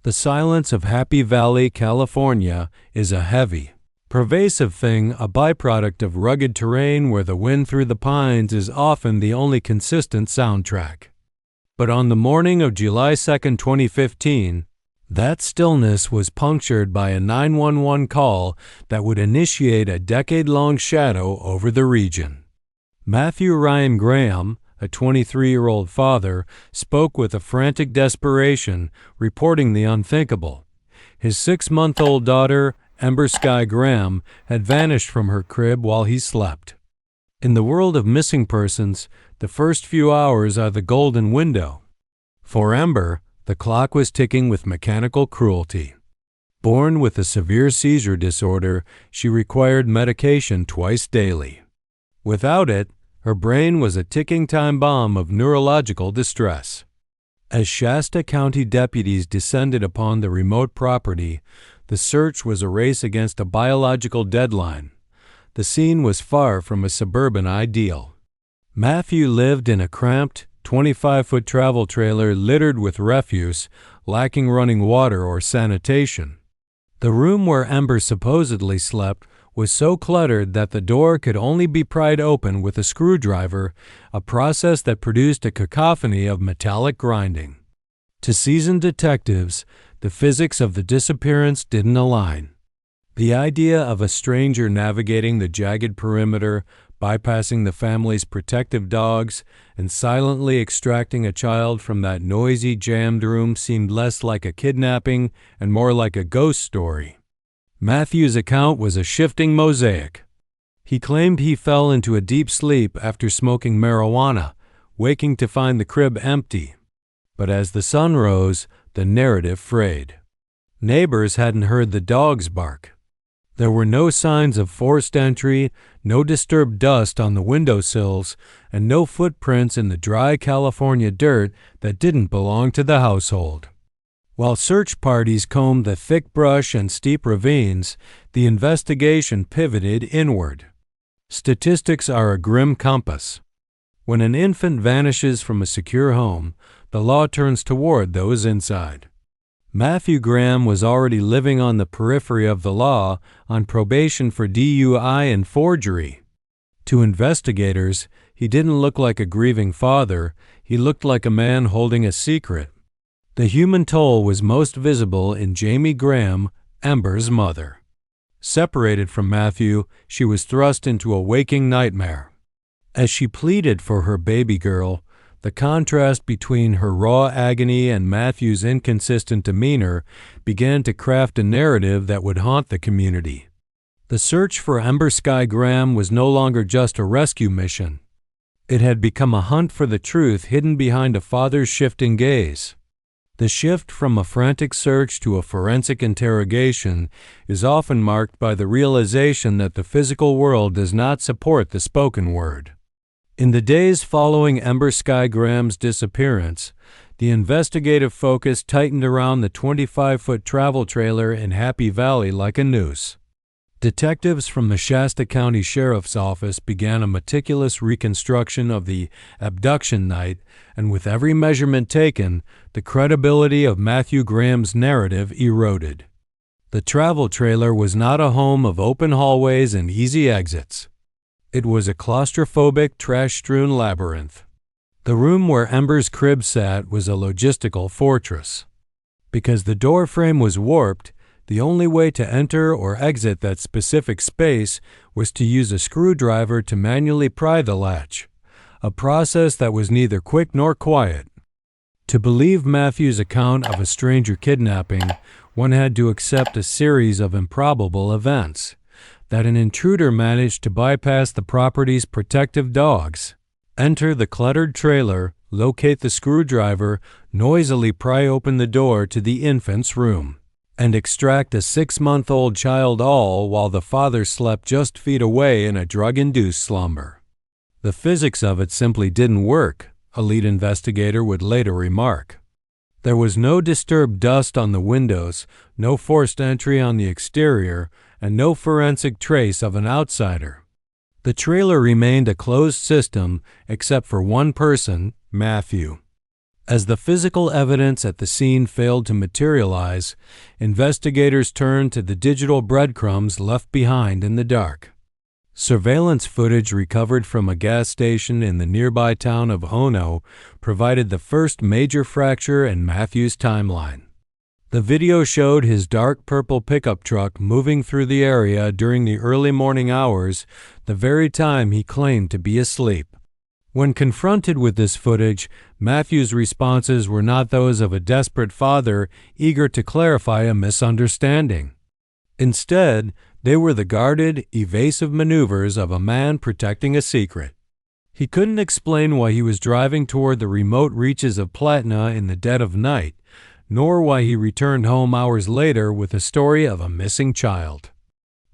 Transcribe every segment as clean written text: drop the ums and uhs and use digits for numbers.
The silence of Happy Valley, California, is a heavy, pervasive thing, a byproduct of rugged terrain where the wind through the pines is often the only consistent soundtrack. But on the morning of July 2, 2015, that stillness was punctured by a 911 call that would initiate a decade-long shadow over the region. Matthew Ryan Graham, a 23-year-old father, spoke with a frantic desperation, reporting the unthinkable. His 6-month-old daughter, Ember Sky Graham, had vanished from her crib while he slept. In the world of missing persons, the first few hours are the golden window. For Ember, the clock was ticking with mechanical cruelty. Born with a severe seizure disorder, she required medication twice daily. Without it, her brain was a ticking time bomb of neurological distress. As Shasta County deputies descended upon the remote property, the search was a race against a biological deadline. The scene was far from a suburban ideal. Matthew lived in a cramped, 25-foot travel trailer littered with refuse, lacking running water or sanitation. The room where Ember supposedly slept was so cluttered that the door could only be pried open with a screwdriver, a process that produced a cacophony of metallic grinding. To seasoned detectives, the physics of the disappearance didn't align. The idea of a stranger navigating the jagged perimeter, bypassing the family's protective dogs, and silently extracting a child from that noisy, jammed room seemed less like a kidnapping and more like a ghost story. Matthew's account was a shifting mosaic. He claimed he fell into a deep sleep after smoking marijuana, waking to find the crib empty. But as the sun rose, the narrative frayed. Neighbors hadn't heard the dogs bark. There were no signs of forced entry, no disturbed dust on the windowsills, and no footprints in the dry California dirt that didn't belong to the household. While search parties combed the thick brush and steep ravines, the investigation pivoted inward. Statistics are a grim compass. When an infant vanishes from a secure home, the law turns toward those inside. Matthew Graham was already living on the periphery of the law, on probation for DUI and forgery. To investigators, he didn't look like a grieving father, he looked like a man holding a secret. The human toll was most visible in Jamie Graham, Ember's mother. Separated from Matthew, she was thrust into a waking nightmare. As she pleaded for her baby girl, the contrast between her raw agony and Matthew's inconsistent demeanor began to craft a narrative that would haunt the community. The search for Ember Sky Graham was no longer just a rescue mission. It had become a hunt for the truth hidden behind a father's shifting gaze. The shift from a frantic search to a forensic interrogation is often marked by the realization that the physical world does not support the spoken word. In the days following Ember Sky Graham's disappearance, the investigative focus tightened around the 25-foot travel trailer in Happy Valley like a noose. Detectives from the Shasta County Sheriff's Office began a meticulous reconstruction of the abduction night, and with every measurement taken, the credibility of Matthew Graham's narrative eroded. The travel trailer was not a home of open hallways and easy exits. It was a claustrophobic, trash-strewn labyrinth. The room where Ember's crib sat was a logistical fortress. Because the door frame was warped, the only way to enter or exit that specific space was to use a screwdriver to manually pry the latch, a process that was neither quick nor quiet. To believe Matthew's account of a stranger kidnapping, one had to accept a series of improbable events. That an intruder managed to bypass the property's protective dogs, enter the cluttered trailer, locate the screwdriver, noisily pry open the door to the infant's room, and extract a 6-month-old child all while the father slept just feet away in a drug-induced slumber. The physics of it simply didn't work, a lead investigator would later remark. There was no disturbed dust on the windows, no forced entry on the exterior, and no forensic trace of an outsider. The trailer remained a closed system except for one person, Matthew. As the physical evidence at the scene failed to materialize, investigators turned to the digital breadcrumbs left behind in the dark. Surveillance footage recovered from a gas station in the nearby town of Ono provided the first major fracture in Matthew's timeline. The video showed his dark purple pickup truck moving through the area during the early morning hours, the very time he claimed to be asleep. When confronted with this footage, Matthew's responses were not those of a desperate father eager to clarify a misunderstanding. Instead, they were the guarded, evasive maneuvers of a man protecting a secret. He couldn't explain why he was driving toward the remote reaches of Platna in the dead of night, nor why he returned home hours later with the story of a missing child.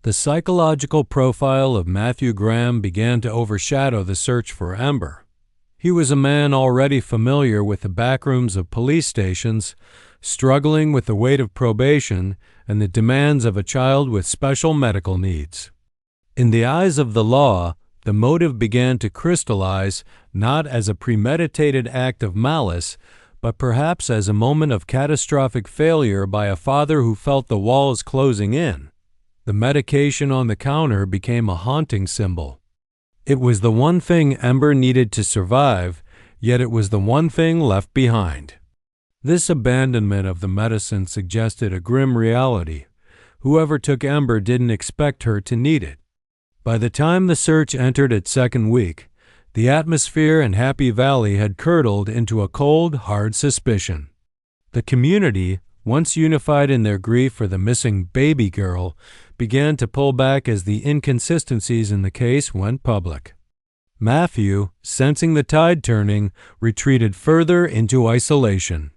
The psychological profile of Matthew Graham began to overshadow the search for Ember. He was a man already familiar with the backrooms of police stations, struggling with the weight of probation and the demands of a child with special medical needs. In the eyes of the law, the motive began to crystallize not as a premeditated act of malice, but perhaps as a moment of catastrophic failure by a father who felt the walls closing in. The medication on the counter became a haunting symbol. It was the one thing Ember needed to survive, yet it was the one thing left behind. This abandonment of the medicine suggested a grim reality. Whoever took Ember didn't expect her to need it. By the time the search entered its second week, the atmosphere in Happy Valley had curdled into a cold, hard suspicion. The community, once unified in their grief for the missing baby girl, began to pull back as the inconsistencies in the case went public. Matthew, sensing the tide turning, retreated further into isolation.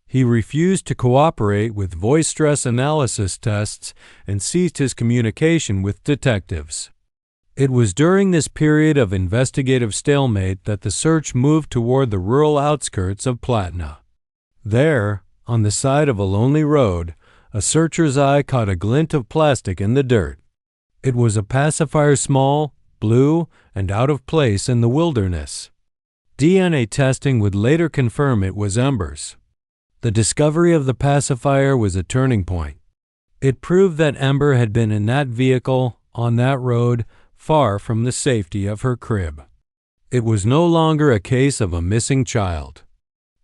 He refused to cooperate with voice stress analysis tests and ceased his communication with detectives. It was during this period of investigative stalemate that the search moved toward the rural outskirts of Platna. There, on the side of a lonely road, a searcher's eye caught a glint of plastic in the dirt. It was a pacifier small, blue, and out of place in the wilderness. DNA testing would later confirm it was Ember's. The discovery of the pacifier was a turning point. It proved that Ember had been in that vehicle, on that road, far from the safety of her crib. It was no longer a case of a missing child.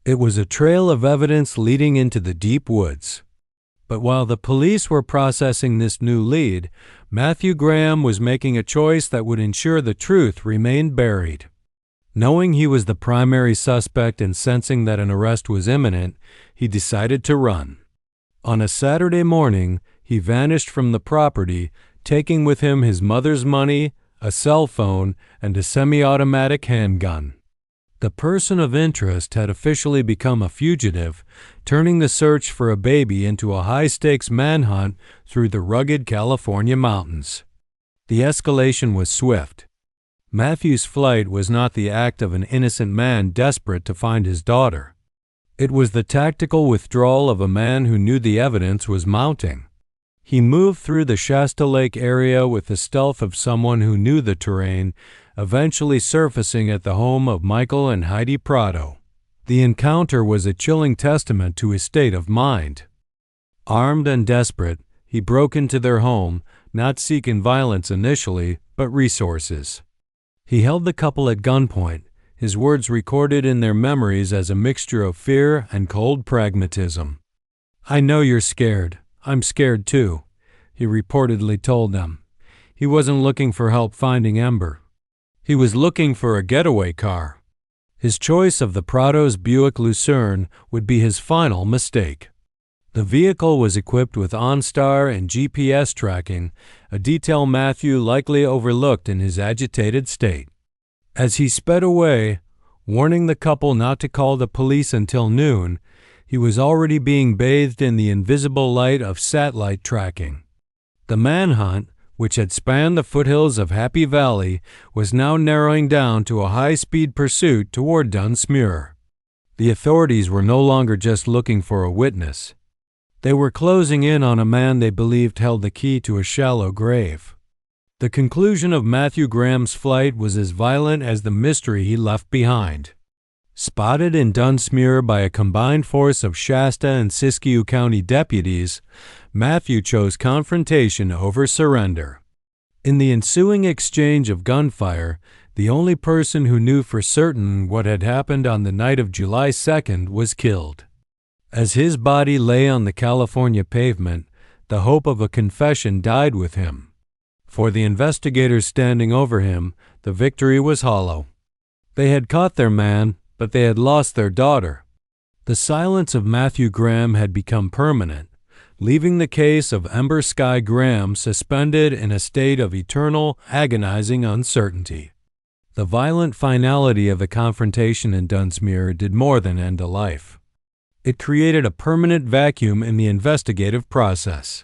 It was a trail of evidence leading into the deep woods. But while the police were processing this new lead, Matthew Graham was making a choice that would ensure the truth remained buried. Knowing he was the primary suspect and sensing that an arrest was imminent, he decided to run. On a Saturday morning, he vanished from the property, taking with him his mother's money, a cell phone, and a semi-automatic handgun. The person of interest had officially become a fugitive, turning the search for a baby into a high-stakes manhunt through the rugged California mountains. The escalation was swift. Matthew's flight was not the act of an innocent man desperate to find his daughter. It was the tactical withdrawal of a man who knew the evidence was mounting. He moved through the Shasta Lake area with the stealth of someone who knew the terrain, eventually surfacing at the home of Michael and Heidi Prado. The encounter was a chilling testament to his state of mind. Armed and desperate, he broke into their home, not seeking violence initially, but resources. He held the couple at gunpoint, his words recorded in their memories as a mixture of fear and cold pragmatism. "I know you're scared. I'm scared too," he reportedly told them. He wasn't looking for help finding Ember. He was looking for a getaway car. His choice of the Prado's Buick Lucerne would be his final mistake. The vehicle was equipped with OnStar and GPS tracking, a detail Matthew likely overlooked in his agitated state. As he sped away, warning the couple not to call the police until noon, he was already being bathed in the invisible light of satellite tracking. The manhunt, which had spanned the foothills of Happy Valley, was now narrowing down to a high-speed pursuit toward Dunsmuir. The authorities were no longer just looking for a witness. They were closing in on a man they believed held the key to a shallow grave. The conclusion of Matthew Graham's flight was as violent as the mystery he left behind. Spotted in Dunsmuir by a combined force of Shasta and Siskiyou County deputies, Matthew chose confrontation over surrender. In the ensuing exchange of gunfire, the only person who knew for certain what had happened on the night of July 2nd was killed. As his body lay on the California pavement, the hope of a confession died with him. For the investigators standing over him, the victory was hollow. They had caught their man, but they had lost their daughter. The silence of Matthew Graham had become permanent, leaving the case of Ember Sky Graham suspended in a state of eternal, agonizing uncertainty. The violent finality of the confrontation in Dunsmuir did more than end a life. It created a permanent vacuum in the investigative process.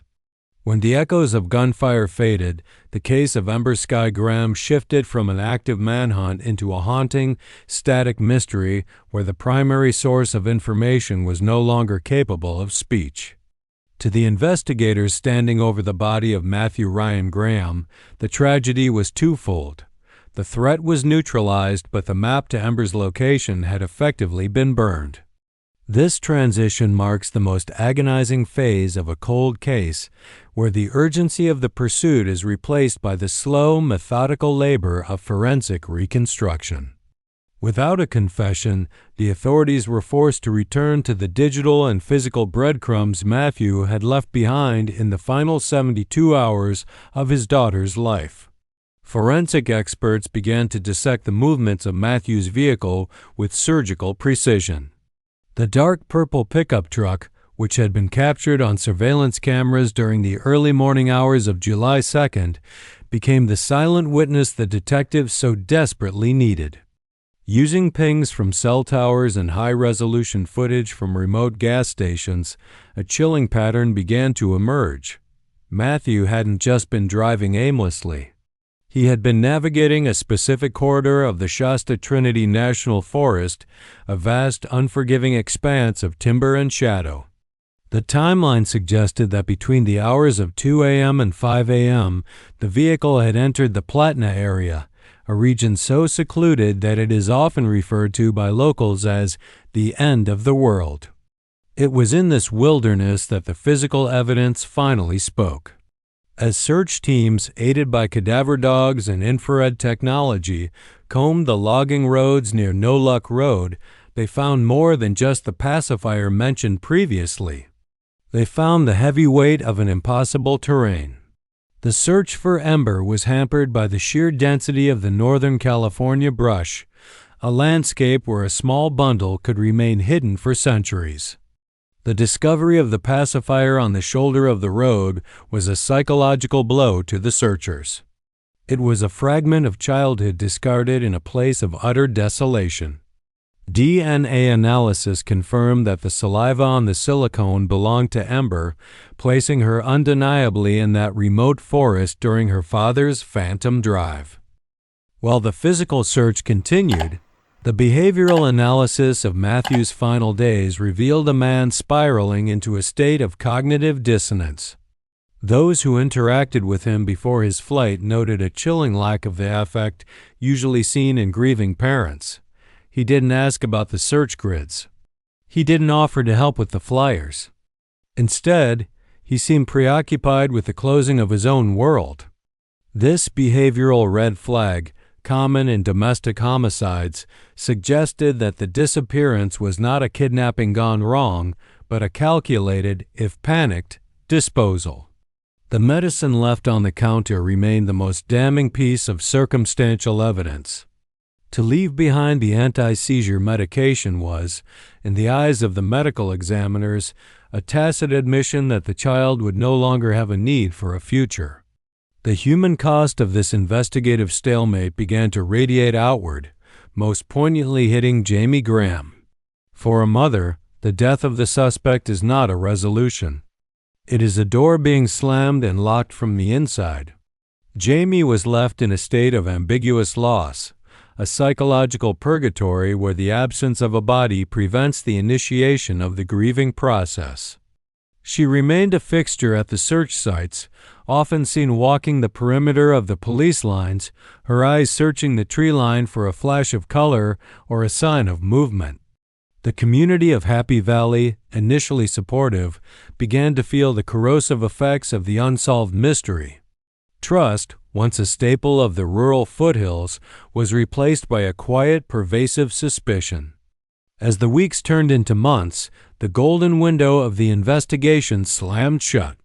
When the echoes of gunfire faded, the case of Ember Sky Graham shifted from an active manhunt into a haunting, static mystery where the primary source of information was no longer capable of speech. To the investigators standing over the body of Matthew Ryan Graham, the tragedy was twofold. The threat was neutralized, but the map to Ember's location had effectively been burned. This transition marks the most agonizing phase of a cold case, where the urgency of the pursuit is replaced by the slow, methodical labor of forensic reconstruction. Without a confession, the authorities were forced to return to the digital and physical breadcrumbs Matthew had left behind in the final 72 hours of his daughter's life. Forensic experts began to dissect the movements of Matthew's vehicle with surgical precision. The dark purple pickup truck, which had been captured on surveillance cameras during the early morning hours of July 2nd, became the silent witness the detectives so desperately needed. Using pings from cell towers and high-resolution footage from remote gas stations, a chilling pattern began to emerge. Matthew hadn't just been driving aimlessly. He had been navigating a specific corridor of the Shasta Trinity National Forest, a vast, unforgiving expanse of timber and shadow. The timeline suggested that between the hours of 2 a.m. and 5 a.m., the vehicle had entered the Platna area, a region so secluded that it is often referred to by locals as the end of the world. It was in this wilderness that the physical evidence finally spoke. As search teams, aided by cadaver dogs and infrared technology, combed the logging roads near No Luck Road, they found more than just the pacifier mentioned previously. They found the heavy weight of an impossible terrain. The search for Ember was hampered by the sheer density of the Northern California brush, a landscape where a small bundle could remain hidden for centuries. The discovery of the pacifier on the shoulder of the road was a psychological blow to the searchers. It was a fragment of childhood discarded in a place of utter desolation. DNA analysis confirmed that the saliva on the silicone belonged to Ember, placing her undeniably in that remote forest during her father's phantom drive. While the physical search continued, the behavioral analysis of Matthew's final days revealed a man spiraling into a state of cognitive dissonance. Those who interacted with him before his flight noted a chilling lack of the affect usually seen in grieving parents. He didn't ask about the search grids. He didn't offer to help with the flyers. Instead, he seemed preoccupied with the closing of his own world. This behavioral red flag, common in domestic homicides, suggested that the disappearance was not a kidnapping gone wrong, but a calculated, if panicked, disposal. The medicine left on the counter remained the most damning piece of circumstantial evidence. To leave behind the anti-seizure medication was, in the eyes of the medical examiners, a tacit admission that the child would no longer have a need for a future. The human cost of this investigative stalemate began to radiate outward, most poignantly hitting Jamie Graham. For a mother, the death of the suspect is not a resolution. It is a door being slammed and locked from the inside. Jamie was left in a state of ambiguous loss, a psychological purgatory where the absence of a body prevents the initiation of the grieving process. She remained a fixture at the search sites, often seen walking the perimeter of the police lines, her eyes searching the tree line for a flash of color or a sign of movement. The community of Happy Valley, initially supportive, began to feel the corrosive effects of the unsolved mystery. Trust, once a staple of the rural foothills, was replaced by a quiet, pervasive suspicion. As the weeks turned into months, the golden window of the investigation slammed shut.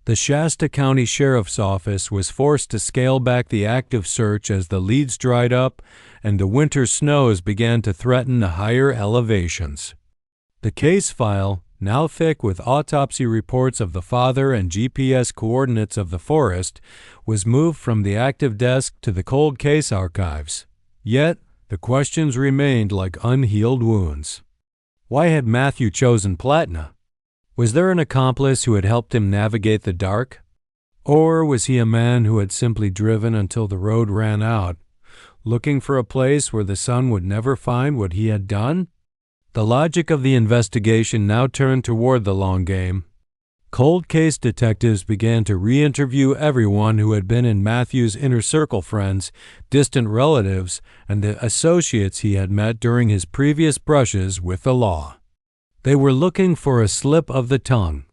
The Shasta County Sheriff's Office was forced to scale back the active search as the leads dried up and the winter snows began to threaten the higher elevations. The case file, now thick with autopsy reports of the father and GPS coordinates of the forest, was moved from the active desk to the cold case archives. Yet, the questions remained like unhealed wounds. Why had Matthew chosen Platna? Was there an accomplice who had helped him navigate the dark? Or was he a man who had simply driven until the road ran out, looking for a place where the sun would never find what he had done? The logic of the investigation now turned toward the long game. Cold case detectives began to re-interview everyone who had been in Matthew's inner circle friends, distant relatives, and the associates he had met during his previous brushes with the law. They were looking for a slip of the tongue,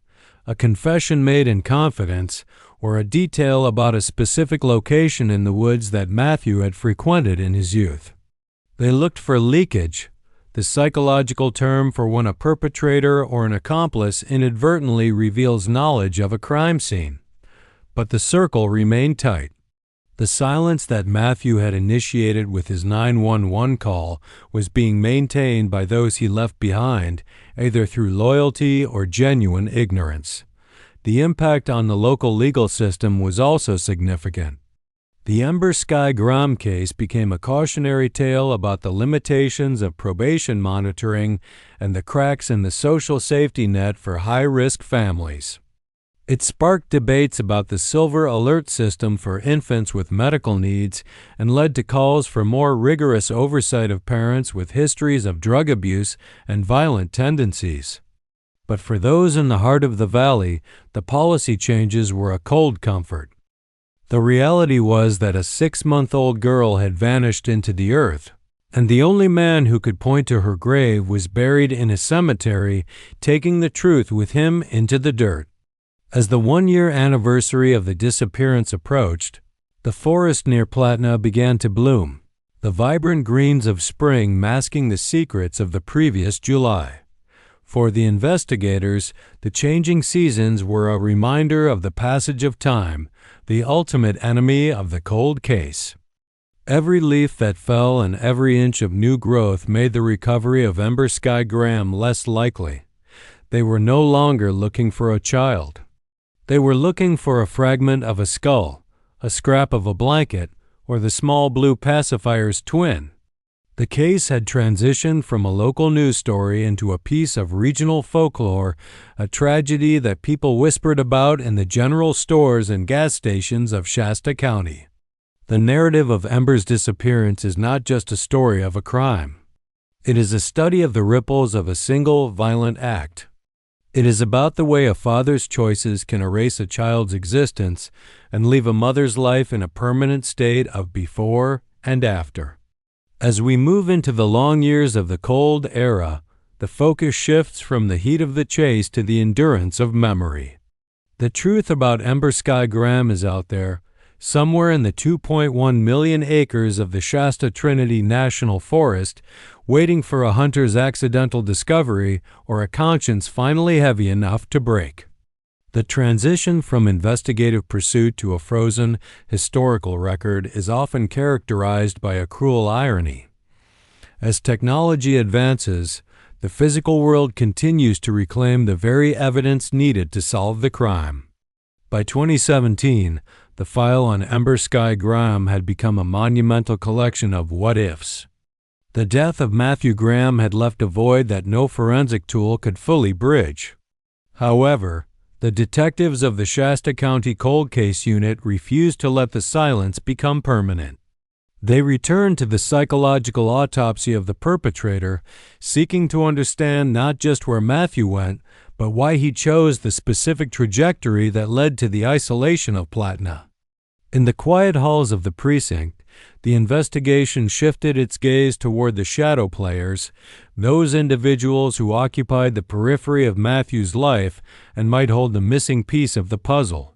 a confession made in confidence, or a detail about a specific location in the woods that Matthew had frequented in his youth. They looked for leakage, the psychological term for when a perpetrator or an accomplice inadvertently reveals knowledge of a crime scene. But the circle remained tight. The silence that Matthew had initiated with his 911 call was being maintained by those he left behind, either through loyalty or genuine ignorance. The impact on the local legal system was also significant. The Ember Sky Graham case became a cautionary tale about the limitations of probation monitoring and the cracks in the social safety net for high-risk families. It sparked debates about the Silver Alert system for infants with medical needs and led to calls for more rigorous oversight of parents with histories of drug abuse and violent tendencies. But for those in the heart of the valley, the policy changes were a cold comfort. The reality was that a 6-month-old girl had vanished into the earth, and the only man who could point to her grave was buried in a cemetery, taking the truth with him into the dirt. As the 1-year anniversary of the disappearance approached, the forest near Platna began to bloom, the vibrant greens of spring masking the secrets of the previous July. For the investigators, the changing seasons were a reminder of the passage of time, the ultimate enemy of the cold case. Every leaf that fell and every inch of new growth made the recovery of Ember Sky Graham less likely. They were no longer looking for a child. They were looking for a fragment of a skull, a scrap of a blanket, or the small blue pacifier's twin. The case had transitioned from a local news story into a piece of regional folklore, a tragedy that people whispered about in the general stores and gas stations of Shasta County. The narrative of Ember's disappearance is not just a story of a crime. It is a study of the ripples of a single violent act. It is about the way a father's choices can erase a child's existence and leave a mother's life in a permanent state of before and after. As we move into the long years of the cold era, the focus shifts from the heat of the chase to the endurance of memory. The truth about Ember Sky Graham is out there, somewhere in the 2.1 million acres of the Shasta Trinity National Forest, waiting for a hunter's accidental discovery or a conscience finally heavy enough to break. The transition from investigative pursuit to a frozen, historical record is often characterized by a cruel irony. As technology advances, the physical world continues to reclaim the very evidence needed to solve the crime. By 2017, the file on Ember Sky Graham had become a monumental collection of what-ifs. The death of Matthew Graham had left a void that no forensic tool could fully bridge. However, the detectives of the Shasta County Cold Case Unit refused to let the silence become permanent. They returned to the psychological autopsy of the perpetrator, seeking to understand not just where Matthew went, but why he chose the specific trajectory that led to the isolation of Platna. In the quiet halls of the precinct, the investigation shifted its gaze toward the shadow players, those individuals who occupied the periphery of Matthew's life and might hold the missing piece of the puzzle.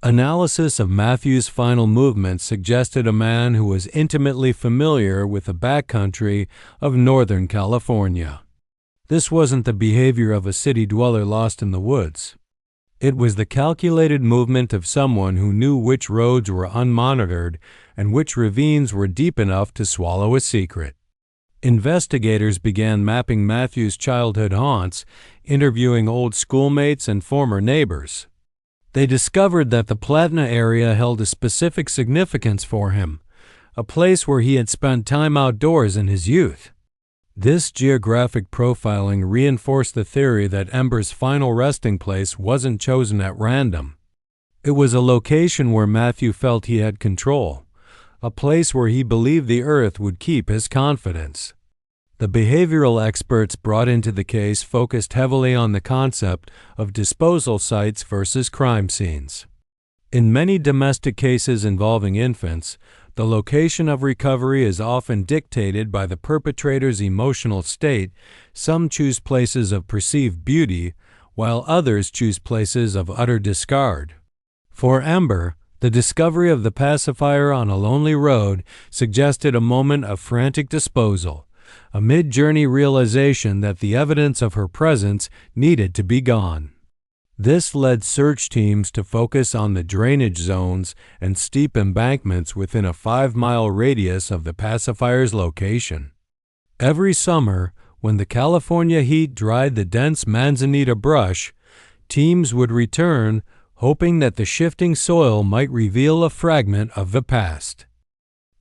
Analysis of Matthew's final movements suggested a man who was intimately familiar with the backcountry of Northern California. This wasn't the behavior of a city dweller lost in the woods. It was the calculated movement of someone who knew which roads were unmonitored and which ravines were deep enough to swallow a secret. Investigators began mapping Matthew's childhood haunts, interviewing old schoolmates and former neighbors. They discovered that the Platna area held a specific significance for him, a place where he had spent time outdoors in his youth. This geographic profiling reinforced the theory that Ember's final resting place wasn't chosen at random. It was a location where Matthew felt he had control, a place where he believed the earth would keep his confidence. The behavioral experts brought into the case focused heavily on the concept of disposal sites versus crime scenes. In many domestic cases involving infants, the location of recovery is often dictated by the perpetrator's emotional state. Some choose places of perceived beauty, while others choose places of utter discard. For Ember, the discovery of the pacifier on a lonely road suggested a moment of frantic disposal, a mid-journey realization that the evidence of her presence needed to be gone. This led search teams to focus on the drainage zones and steep embankments within a 5-mile radius of the pacifier's location. Every summer, when the California heat dried the dense manzanita brush, teams would return, hoping that the shifting soil might reveal a fragment of the past.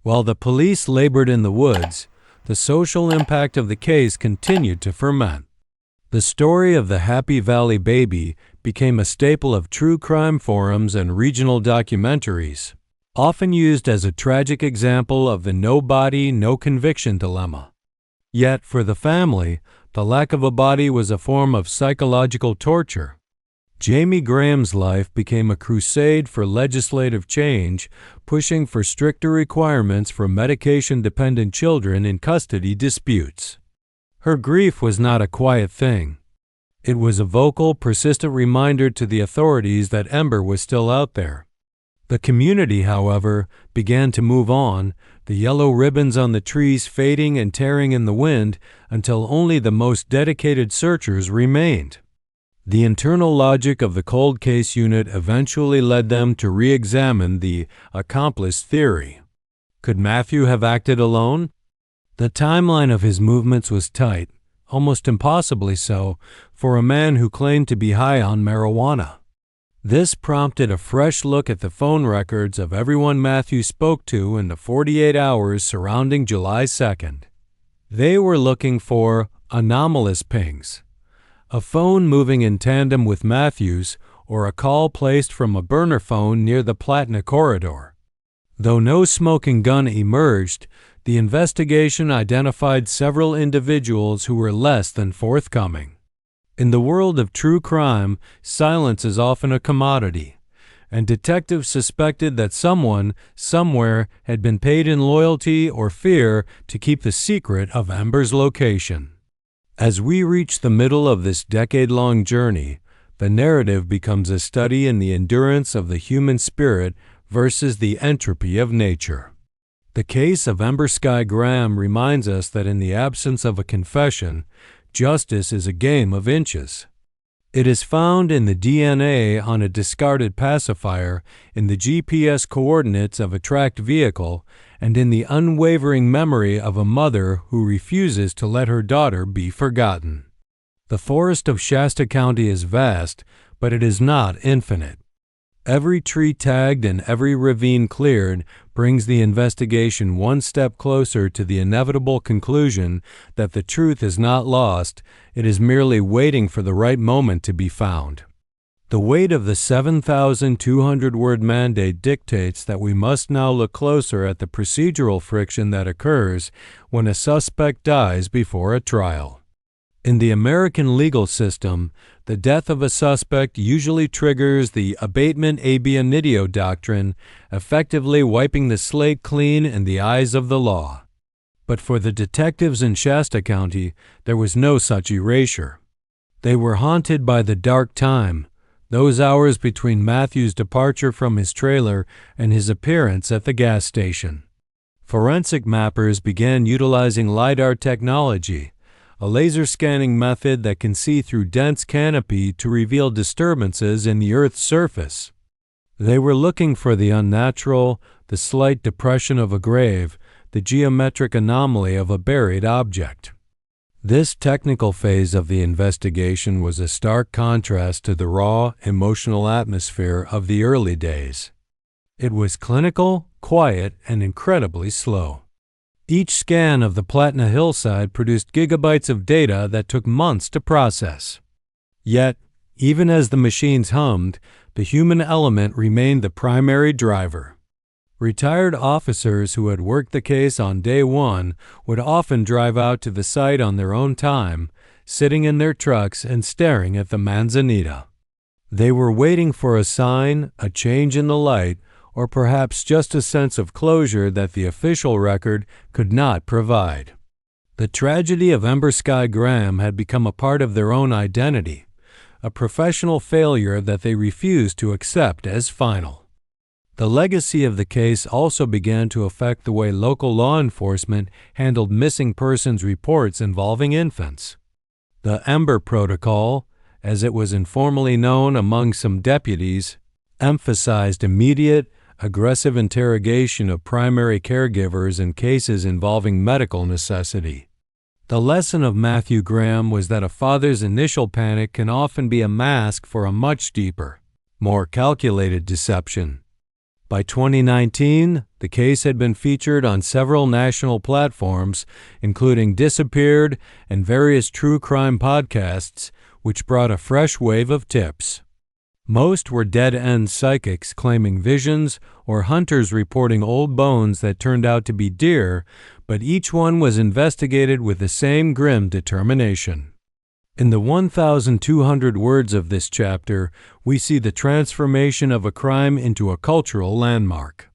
While the police labored in the woods, the social impact of the case continued to ferment. The story of the Happy Valley baby became a staple of true crime forums and regional documentaries, often used as a tragic example of the no body, no conviction dilemma. Yet, for the family, the lack of a body was a form of psychological torture. Jamie Graham's life became a crusade for legislative change, pushing for stricter requirements for medication-dependent children in custody disputes. Her grief was not a quiet thing. It was a vocal, persistent reminder to the authorities that Ember was still out there. The community, however, began to move on, the yellow ribbons on the trees fading and tearing in the wind until only the most dedicated searchers remained. The internal logic of the cold case unit eventually led them to re-examine the accomplice theory. Could Matthew have acted alone? The timeline of his movements was tight, almost impossibly so, for a man who claimed to be high on marijuana. This prompted a fresh look at the phone records of everyone Matthew spoke to in the 48 hours surrounding July 2nd. They were looking for anomalous pings, a phone moving in tandem with Matthew's, or a call placed from a burner phone near the Platna corridor. Though no smoking gun emerged, the investigation identified several individuals who were less than forthcoming. In the world of true crime, silence is often a commodity, and detectives suspected that someone, somewhere, had been paid in loyalty or fear to keep the secret of Ember's location. As we reach the middle of this decade-long journey, the narrative becomes a study in the endurance of the human spirit versus the entropy of nature. The case of Ember Sky Graham reminds us that in the absence of a confession, justice is a game of inches. It is found in the DNA on a discarded pacifier, in the GPS coordinates of a tracked vehicle, and in the unwavering memory of a mother who refuses to let her daughter be forgotten. The forest of Shasta County is vast, but it is not infinite. Every tree tagged and every ravine cleared brings the investigation one step closer to the inevitable conclusion that the truth is not lost, it is merely waiting for the right moment to be found. The weight of the 7,200-word mandate dictates that we must now look closer at the procedural friction that occurs when a suspect dies before a trial. In the American legal system, the death of a suspect usually triggers the abatement ab initio doctrine, effectively wiping the slate clean in the eyes of the law. But for the detectives in Shasta County, there was no such erasure. They were haunted by the dark time, those hours between Matthew's departure from his trailer and his appearance at the gas station. Forensic mappers began utilizing LiDAR technology, a laser scanning method that can see through dense canopy to reveal disturbances in the Earth's surface. They were looking for the unnatural, the slight depression of a grave, the geometric anomaly of a buried object. This technical phase of the investigation was a stark contrast to the raw, emotional atmosphere of the early days. It was clinical, quiet, and incredibly slow. Each scan of the Platna hillside produced gigabytes of data that took months to process. Yet, even as the machines hummed, the human element remained the primary driver. Retired officers who had worked the case on day one would often drive out to the site on their own time, sitting in their trucks and staring at the manzanita. They were waiting for a sign, a change in the light, or perhaps just a sense of closure that the official record could not provide. The tragedy of Ember Sky Graham had become a part of their own identity, a professional failure that they refused to accept as final. The legacy of the case also began to affect the way local law enforcement handled missing persons reports involving infants. The Ember Protocol, as it was informally known among some deputies, emphasized immediate, aggressive interrogation of primary caregivers in cases involving medical necessity. The lesson of Matthew Graham was that a father's initial panic can often be a mask for a much deeper, more calculated deception. By 2019, the case had been featured on several national platforms, including Disappeared and various true crime podcasts, which brought a fresh wave of tips. Most were dead-end psychics claiming visions or hunters reporting old bones that turned out to be deer, but each one was investigated with the same grim determination. In the 1,200 words of this chapter, we see the transformation of a crime into a cultural landmark.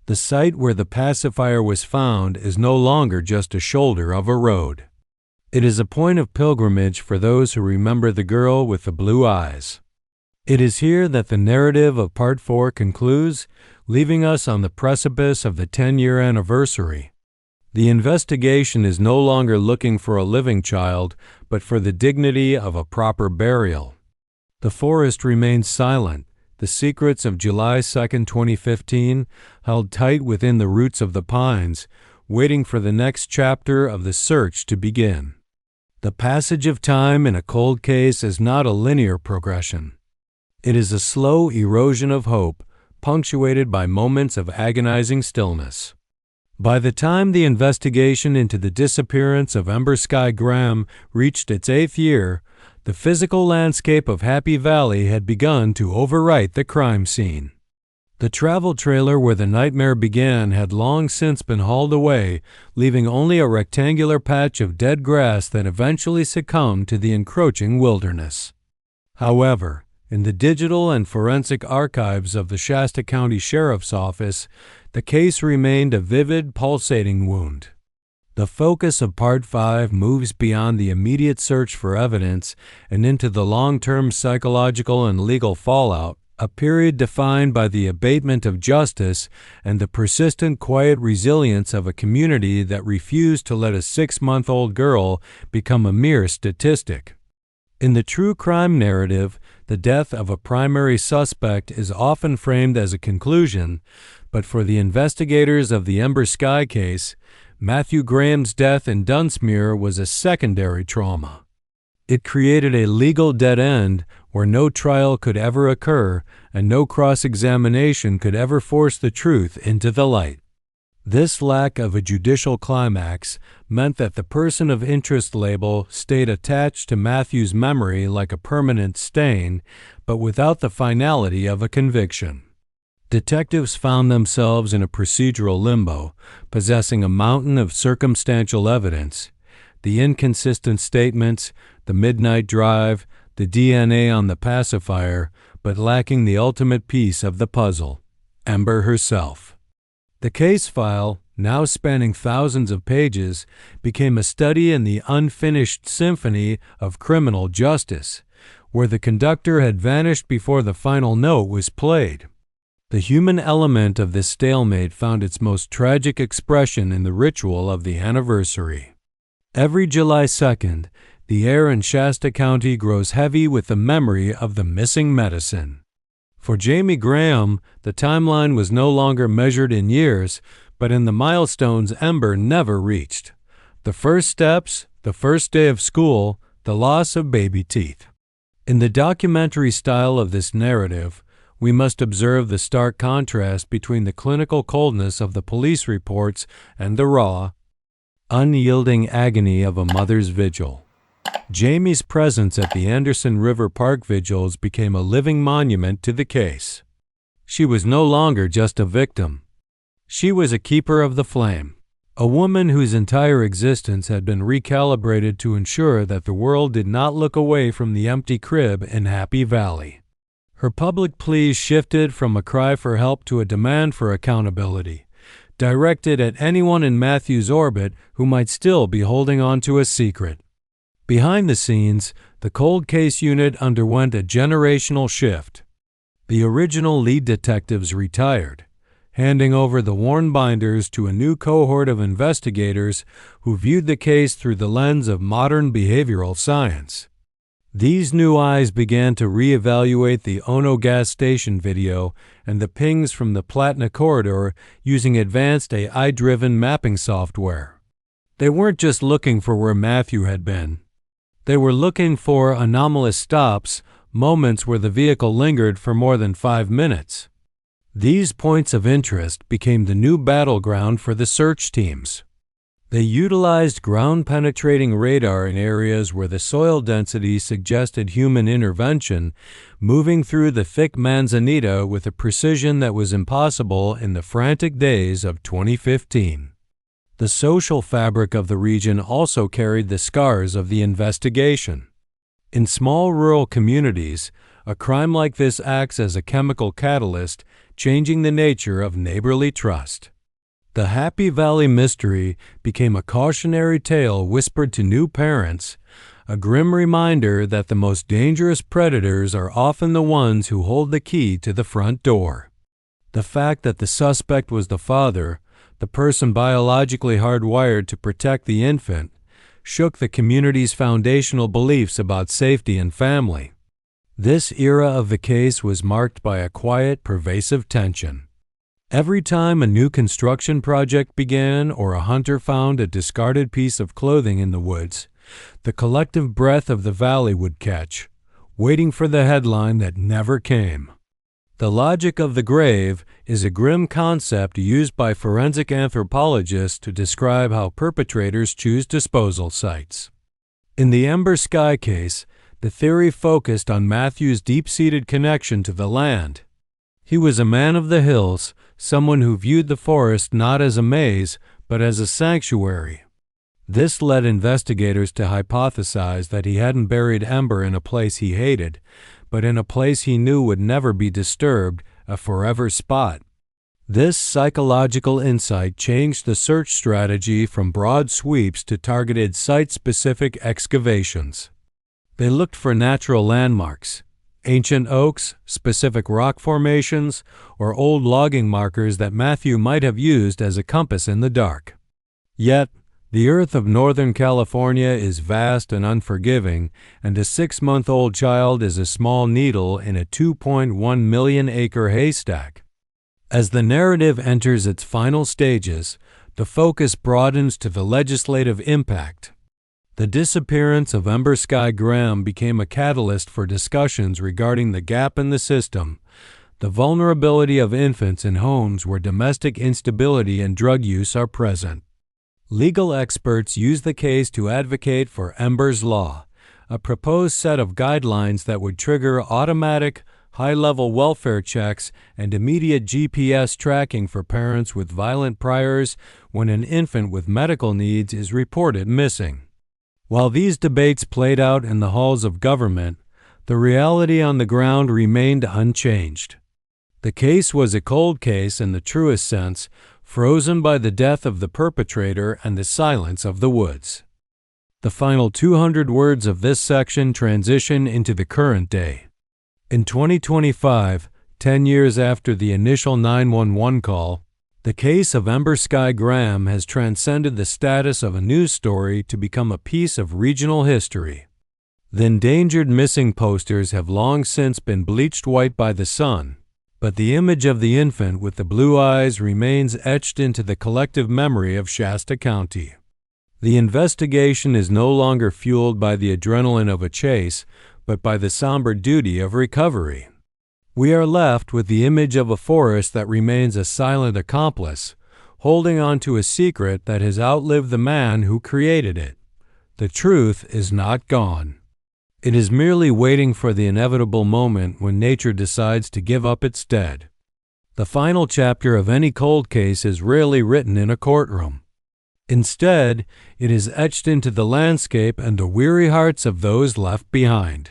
The site where the pacifier was found is no longer just a shoulder of a road. It is a point of pilgrimage for those who remember the girl with the blue eyes. It is here that the narrative of Part 4 concludes, leaving us on the precipice of the 10-year anniversary. The investigation is no longer looking for a living child, but for the dignity of a proper burial. The forest remains silent, the secrets of July 2, 2015, held tight within the roots of the pines, waiting for the next chapter of the search to begin. The passage of time in a cold case is not a linear progression. It is a slow erosion of hope, punctuated by moments of agonizing stillness. By the time the investigation into the disappearance of Ember Sky Graham reached its 8th year, the physical landscape of Happy Valley had begun to overwrite the crime scene. The travel trailer where the nightmare began had long since been hauled away, leaving only a rectangular patch of dead grass that eventually succumbed to the encroaching wilderness. However, in the digital and forensic archives of the Shasta County Sheriff's Office, the case remained a vivid, pulsating wound. The focus of Part 5 moves beyond the immediate search for evidence and into the long-term psychological and legal fallout, a period defined by the abatement of justice and the persistent quiet resilience of a community that refused to let a 6-month-old girl become a mere statistic. In the true crime narrative, the death of a primary suspect is often framed as a conclusion, but for the investigators of the Ember Sky case, Matthew Graham's death in Dunsmuir was a secondary trauma. It created a legal dead end where no trial could ever occur and no cross-examination could ever force the truth into the light. This lack of a judicial climax meant that the person of interest label stayed attached to Matthew's memory like a permanent stain, but without the finality of a conviction. Detectives found themselves in a procedural limbo, possessing a mountain of circumstantial evidence, The inconsistent statements, the midnight drive, the DNA on the pacifier, but lacking the ultimate piece of the puzzle, Ember herself. The case file, now spanning thousands of pages, became a study in the unfinished symphony of criminal justice, where the conductor had vanished before the final note was played. The human element of this stalemate found its most tragic expression in the ritual of the anniversary. Every July 2nd, the air in Shasta County grows heavy with the memory of the missing medicine. For Jamie Graham, the timeline was no longer measured in years, but in the milestones Ember never reached. The first steps, the first day of school, the loss of baby teeth. In the documentary style of this narrative, we must observe the stark contrast between the clinical coldness of the police reports and the raw, unyielding agony of a mother's vigil. Jamie's presence at the Anderson River Park vigils became a living monument to the case. She was no longer just a victim. She was a keeper of the flame, a woman whose entire existence had been recalibrated to ensure that the world did not look away from the empty crib in Happy Valley. Her public pleas shifted from a cry for help to a demand for accountability, directed at anyone in Matthew's orbit who might still be holding on to a secret. Behind the scenes, the cold case unit underwent a generational shift. The original lead detectives retired, handing over the worn binders to a new cohort of investigators who viewed the case through the lens of modern behavioral science. These new eyes began to reevaluate the Ono gas station video and the pings from the Platna corridor using advanced AI-driven mapping software. They weren't just looking for where Matthew had been. They were looking for anomalous stops, moments where the vehicle lingered for more than 5 minutes. These points of interest became the new battleground for the search teams. They utilized ground-penetrating radar in areas where the soil density suggested human intervention, moving through the thick manzanita with a precision that was impossible in the frantic days of 2015. The social fabric of the region also carried the scars of the investigation. In small rural communities, a crime like this acts as a chemical catalyst, changing the nature of neighborly trust. The Happy Valley mystery became a cautionary tale whispered to new parents, a grim reminder that the most dangerous predators are often the ones who hold the key to the front door. The fact that the suspect was the father, the person biologically hardwired to protect the infant, shook the community's foundational beliefs about safety and family. This era of the case was marked by a quiet, pervasive tension. Every time a new construction project began or a hunter found a discarded piece of clothing in the woods, the collective breath of the valley would catch, waiting for the headline that never came. The logic of the grave is a grim concept used by forensic anthropologists to describe how perpetrators choose disposal sites. In the Ember Sky case, the theory focused on Matthew's deep-seated connection to the land. He was a man of the hills, someone who viewed the forest not as a maze, but as a sanctuary. This led investigators to hypothesize that he hadn't buried Ember in a place he hated, but in a place he knew would never be disturbed, a forever spot. This psychological insight changed the search strategy from broad sweeps to targeted site-specific excavations. They looked for natural landmarks, ancient oaks, specific rock formations, or old logging markers that Matthew might have used as a compass in the dark. Yet, the earth of Northern California is vast and unforgiving, and a 6-month-old child is a small needle in a 2.1 million-acre haystack. As the narrative enters its final stages, the focus broadens to the legislative impact. The disappearance of Ember Sky Graham became a catalyst for discussions regarding the gap in the system, the vulnerability of infants in homes where domestic instability and drug use are present. Legal experts use the case to advocate for Ember's Law, a proposed set of guidelines that would trigger automatic, high-level welfare checks and immediate GPS tracking for parents with violent priors when an infant with medical needs is reported missing. While these debates played out in the halls of government, the reality on the ground remained unchanged. The case was a cold case in the truest sense, frozen by the death of the perpetrator and the silence of the woods. The final 200 words of this section transition into the current day. In 2025, 10 years after the initial 911 call, the case of Ember Sky Graham has transcended the status of a news story to become a piece of regional history. The endangered missing posters have long since been bleached white by the sun, but the image of the infant with the blue eyes remains etched into the collective memory of Shasta County. The investigation is no longer fueled by the adrenaline of a chase, but by the somber duty of recovery. We are left with the image of a forest that remains a silent accomplice, holding on to a secret that has outlived the man who created it. The truth is not gone. It is merely waiting for the inevitable moment when nature decides to give up its dead. The final chapter of any cold case is rarely written in a courtroom. Instead, it is etched into the landscape and the weary hearts of those left behind.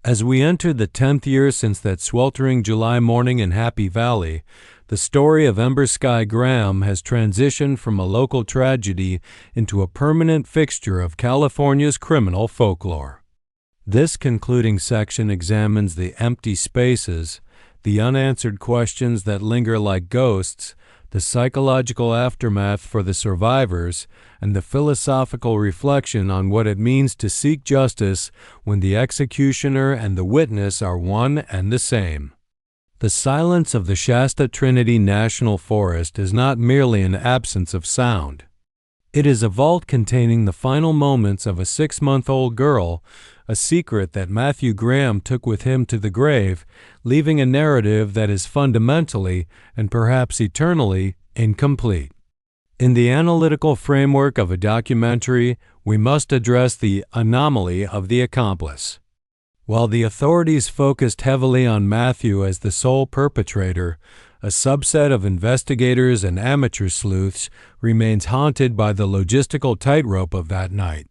As we enter the 10th year since that sweltering July morning in Happy Valley, the story of Ember Sky Graham has transitioned from a local tragedy into a permanent fixture of California's criminal folklore. This concluding section examines the empty spaces, the unanswered questions that linger like ghosts, the psychological aftermath for the survivors, and the philosophical reflection on what it means to seek justice when the executioner and the witness are one and the same. The silence of the Shasta Trinity National Forest is not merely an absence of sound. It is a vault containing the final moments of a 6-month-old girl, a secret that Matthew Graham took with him to the grave, leaving a narrative that is fundamentally, and perhaps eternally, incomplete. In the analytical framework of a documentary, we must address the anomaly of the accomplice. While the authorities focused heavily on Matthew as the sole perpetrator, a subset of investigators and amateur sleuths remains haunted by the logistical tightrope of that night.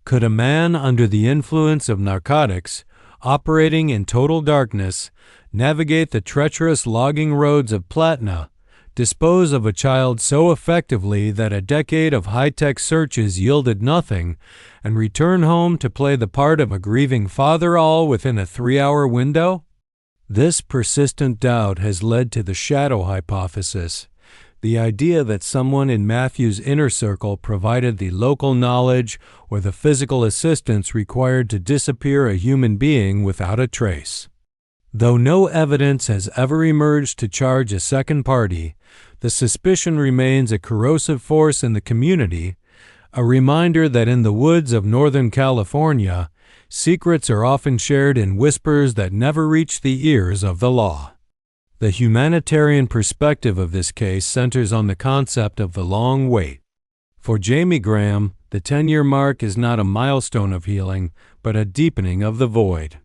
Could a man under the influence of narcotics, operating in total darkness, navigate the treacherous logging roads of Platna, dispose of a child so effectively that a decade of high-tech searches yielded nothing, and return home to play the part of a grieving father all within a 3-hour window? This persistent doubt has led to the shadow hypothesis, the idea that someone in Matthew's inner circle provided the local knowledge or the physical assistance required to disappear a human being without a trace. Though no evidence has ever emerged to charge a second party, the suspicion remains a corrosive force in the community, a reminder that in the woods of Northern California, secrets are often shared in whispers that never reach the ears of the law. The humanitarian perspective of this case centers on the concept of the long wait. For Jamie Graham, the 10-year mark is not a milestone of healing, but a deepening of the void.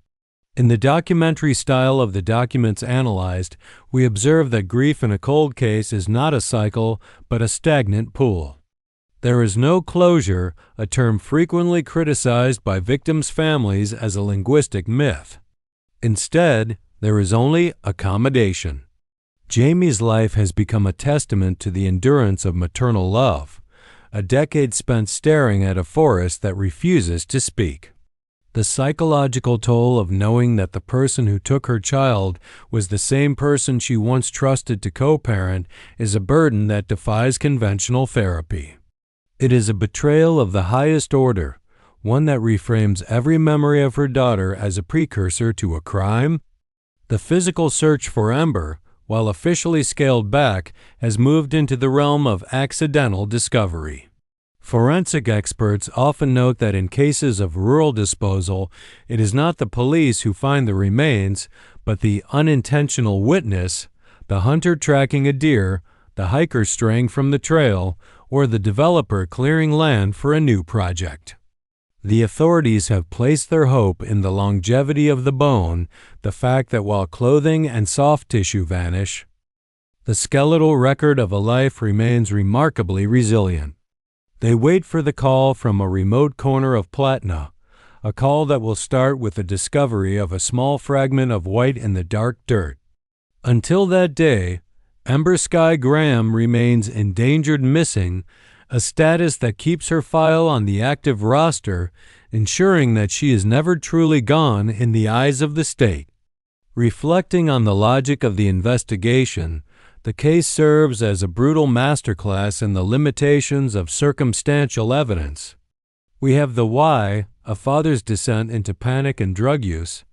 In the documentary style of the documents analyzed, we observe that grief in a cold case is not a cycle, but a stagnant pool. There is no closure, a term frequently criticized by victims' families as a linguistic myth. Instead, there is only accommodation. Jamie's life has become a testament to the endurance of maternal love, a decade spent staring at a forest that refuses to speak. The psychological toll of knowing that the person who took her child was the same person she once trusted to co-parent is a burden that defies conventional therapy. It is a betrayal of the highest order, one that reframes every memory of her daughter as a precursor to a crime. The physical search for Ember, while officially scaled back, has moved into the realm of accidental discovery. Forensic experts often note that in cases of rural disposal, it is not the police who find the remains, but the unintentional witness, the hunter tracking a deer, the hiker straying from the trail, or the developer clearing land for a new project. The authorities have placed their hope in the longevity of the bone, the fact that while clothing and soft tissue vanish, the skeletal record of a life remains remarkably resilient. They wait for the call from a remote corner of Platna, a call that will start with the discovery of a small fragment of white in the dark dirt. Until that day, Ember Sky Graham remains endangered missing, a status that keeps her file on the active roster, ensuring that she is never truly gone in the eyes of the state. Reflecting on the logic of the investigation, the case serves as a brutal masterclass in the limitations of circumstantial evidence. We have the why, a father's descent into panic and drug use,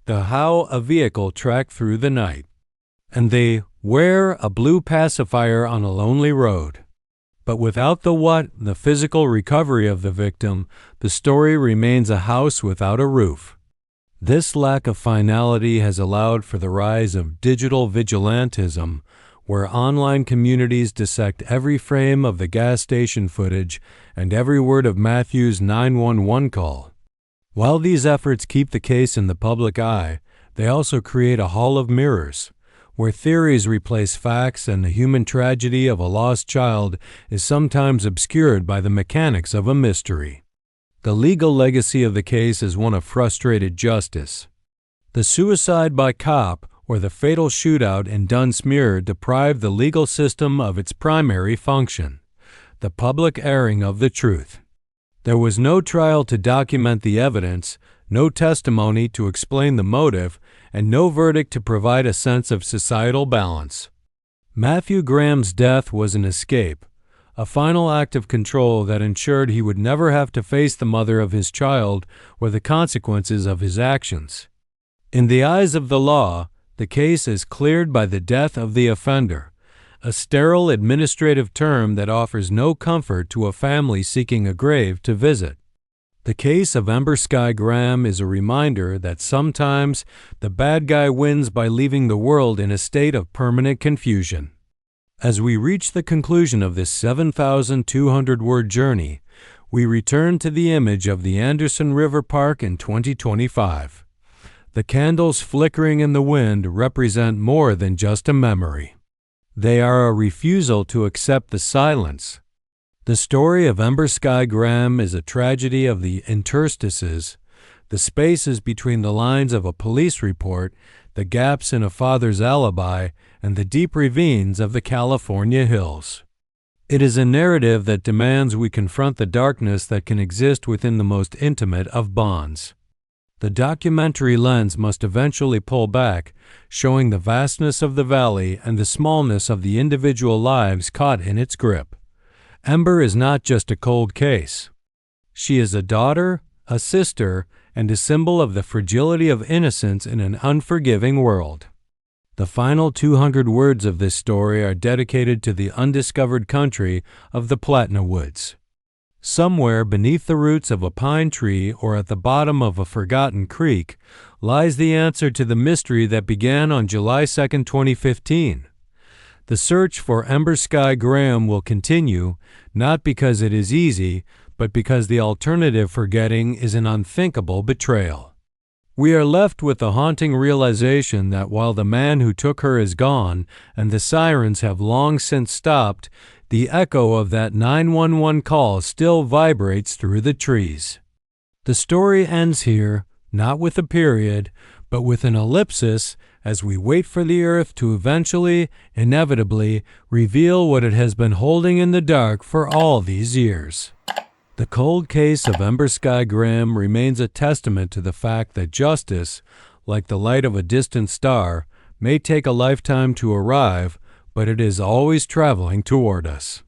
the how, a vehicle tracked through the night, and the where, a blue pacifier on a lonely road. But without the what, the physical recovery of the victim, the story remains a house without a roof. This lack of finality has allowed for the rise of digital vigilantism, where online communities dissect every frame of the gas station footage and every word of Matthew's 911 call. While these efforts keep the case in the public eye, they also create a hall of mirrors, where theories replace facts and the human tragedy of a lost child is sometimes obscured by the mechanics of a mystery. The legal legacy of the case is one of frustrated justice. The suicide by cop or the fatal shootout in Dunsmuir deprived the legal system of its primary function, the public airing of the truth. There was no trial to document the evidence, no testimony to explain the motive, and no verdict to provide a sense of societal balance. Matthew Graham's death was an escape, a final act of control that ensured he would never have to face the mother of his child or the consequences of his actions. In the eyes of the law, the case is cleared by the death of the offender, a sterile administrative term that offers no comfort to a family seeking a grave to visit. The case of Ember Sky Graham is a reminder that sometimes the bad guy wins by leaving the world in a state of permanent confusion. As we reach the conclusion of this 7,200-word journey, we return to the image of the Anderson River Park in 2025. The candles flickering in the wind represent more than just a memory. They are a refusal to accept the silence. The story of Ember Sky Graham is a tragedy of the interstices, the spaces between the lines of a police report, the gaps in a father's alibi, and the deep ravines of the California hills. It is a narrative that demands we confront the darkness that can exist within the most intimate of bonds. The documentary lens must eventually pull back, showing the vastness of the valley and the smallness of the individual lives caught in its grip. Ember is not just a cold case. She is a daughter, a sister, and a symbol of the fragility of innocence in an unforgiving world. The final 200 words of this story are dedicated to the undiscovered country of the Platna Woods. Somewhere beneath the roots of a pine tree or at the bottom of a forgotten creek lies the answer to the mystery that began on July 2, 2015. The search for Ember Sky Graham will continue, not because it is easy, but because the alternative for getting is an unthinkable betrayal. We are left with the haunting realization that while the man who took her is gone and the sirens have long since stopped, the echo of that 911 call still vibrates through the trees. The story ends here, not with a period, but with an ellipsis as we wait for the earth to eventually, inevitably, reveal what it has been holding in the dark for all these years. The cold case of Ember Sky Graham remains a testament to the fact that justice, like the light of a distant star, may take a lifetime to arrive, but it is always traveling toward us.